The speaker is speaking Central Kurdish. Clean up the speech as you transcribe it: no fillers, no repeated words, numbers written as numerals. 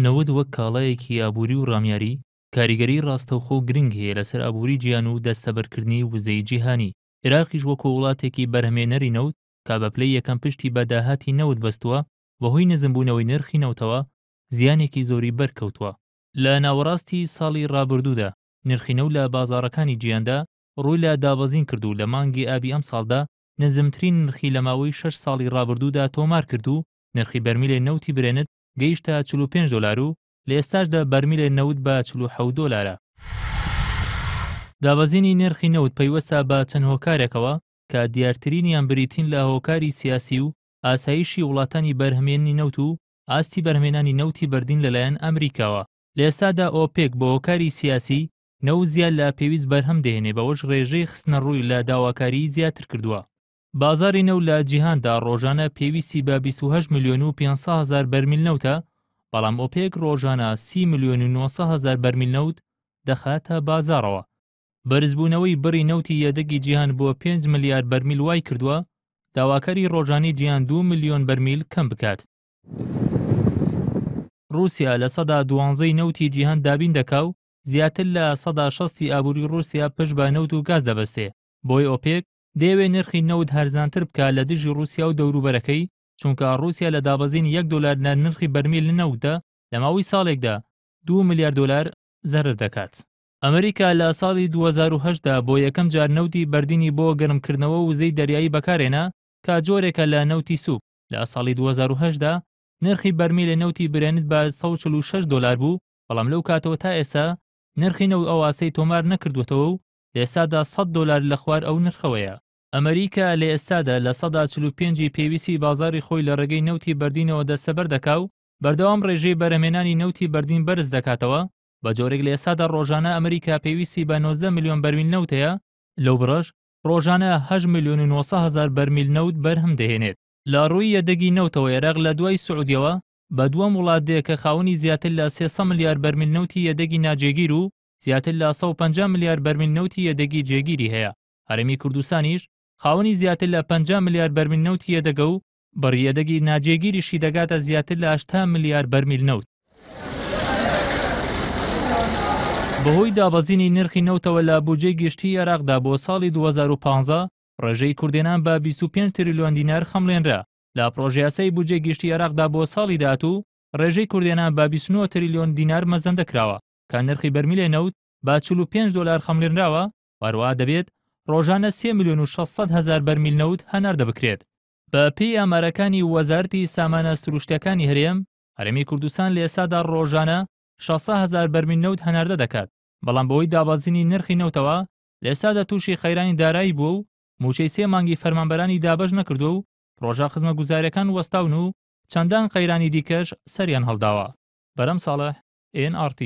نەوەد وەک کاڵایەکی ئابووری و ڕامیاری کاریگەری ڕاستەوخۆ و گرنگ هەیە لەسەر ئابووری گیان و دەستەبەرکردنی وزەی جیهانی. عێراقیش وەکو وڵاتێکی بەرهەمێنەری نەوت کا بە پلەی یەکەم پشتی بە داهاتی نەوت بەستووە بەهۆی نزمبوونەوەی نرخی نەوتەوە زیانێکی زۆری بەرکەوتووە. لە ناوەڕاستی ساڵی ڕابردوودا نرخی نەوت لە بازاڕەکانی جیهاندا ڕووی لە دابەزین کرد و لە مانگی ئابی ئەم ساڵدا نزمترین نرخی لە ماوەی 6 ساڵی ڕابردوودا تۆمار کرد و نرخی بەرمیلێ نەوتی برێنت گەیشتە 45 دلار و لە ئێستاشدا بەرمیلێ نەوت بە 47 دلارە. دابەزینی نرخی نەوت پەیوەستە بە چەند هۆکارێکەوە کە دیارترینیان بریتین لە هۆکاری سیاسی و ئاسایشی وڵاتانی بەرهەمێنی نەوت و ئاستی بەرهەمێنانی نەوتی بەردین لەلایەن ئەمریکاوە. لە ئێستادا ئۆپێک بە هۆکاری سیاسی نەوت زیاد لە پێویست بەرهەم دێنێ بەوەش ڕێژەی خستنە ڕووی لە داواکاری زیاتر کردووە. بازاری نەوت لە جیهاندا ڕۆژانە پێویستی بە 28 ملیۆن و 500 هزار بەرمیل نەوتە، بەڵام ئۆپێک ڕۆژانە 30 ملیۆن و 900 هزار بەرمیل نەوت دەخاتە بازارەوە. بەرزبوونەوەی بڕی نەوتی یەدەگی جیهان بۆ 5 ملیار بەرمیل وای کردووە داواکاری ڕۆژانەی جیهان 2 ملیۆن بەرمیل کەم بکات. رووسیا لە سەدا 12 نەوتی جیهان دابین دەکا و زیاتر لە سەدا 60 ئابووری رووسیا پشت بە نەوت و گاز دەبەستێ. بۆی ئۆپێک دەیەوێ نرخی نەوت هەرزانتر بکە لە دژی رووسیا و دەوروبەرەکەی، چونکە رووسیا لە دابەزین 1 دلار نرخی بەرمیل نەوتدا لە ماوەی ساڵێکدا 2 میلیارد دلار زەرر دەکات. ئەمریکا لە ساڵی 2008دا بۆ یەکەم جار نەوتی بەردینی بۆ گەرمکردنەوە وزەی دەریایی بەکارێنا کە جۆرێکە لە نەوتی سووک. لە ساڵی 2008دا نرخی بەرمیلە نەوتی برێنت بە 146 دلار بوو، بەڵام لەو کاتەوە تا ئێستا نرخی نەوت ئەو ئاسەی تۆمار نەکردوێتەوە و لە ئێستادا 100 دلار لە خوار ئەو نرخەوەیە. ئەمریکا لە ئێستادا لە سەدا 45 پێویستی بازاری خۆی لە ڕێگەی نەوتی بەردینەوە دەستەبەر دەکا و بەردەوام ڕێژەی بەرهەمێنانی نەوتی بەردین بەرز دەکاتەوە. بە جۆرێک لە ئێستادا ڕۆژانە ئەمریکا پێویستی بە 19 ملیۆن بەرمیل نەوت هەیە، لەو بڕەش ڕۆژانە 8 ملیۆن و 900 هزار بەرمیل نەوت بەرهەم دەهێنێت. لە ڕووی یەدەگی نەوتەوە عێراق لە دوای سعودیەوە بە دووەم وڵات دێ کە خاوەنی زیاتر لە 300 ملیار بەرمیل نەوتی یەدەگی ناجێگیر و زیاتر لە 150 ملیار بەرمیل نەوتی یەدەگی جێگیری هەیە. هەرێمی کوردستانیش خاوەنی زیاتر لە 50 ملیار بەرمیل نەوتی یەدەگە و بڕی یەدەگی ناجێگیریشی دەگاتە زیاتر لە 80 ملیار بەرمیل نەوت. بەهۆی دابەزینی نرخی نەوتەوە لە بودجەی گشتی عێراقدا بۆ ساڵی 2015 ڕێژەی کوردێنان بە 25 تریلیۆن دینار خەمڵێنرا. لە پرۆژە یاسای بودجەی گشتی عێراقدا بۆ ساڵی داهاتوو ڕێژەی کوردێنان بە 29 تریلیۆن دینار مەزەندەکراوە کە نرخی بەرمیلێ نەوت بە 45 دلار خەمڵێنراوە. هەروەها دەبێت ڕۆژانە 3 ملیۆن و 600 هزار بەرمیل نەوت هەناردە بکرێت. بە پێی ئامارەکانی وەزارەتی سامانە سروشتیەکانی هەرێمی کوردستان لە ئێستادا ڕۆژانە 600 هزار بەرمیل نەوت هەناردە دەکات، بەڵام بەوەی دابەزینی نرخی نەوتەوە لە ئێستادا تووشی خەیرانی دارایی بووە و موچەی 3 مانگی فەرمانبەرانی دابەش نەکردووە و پرۆژە خزمەتگوزاریەکان وەستاون و چەندان قەیرانی دیکەش سەریان هەڵداوە. بەرەم ساڵح NRT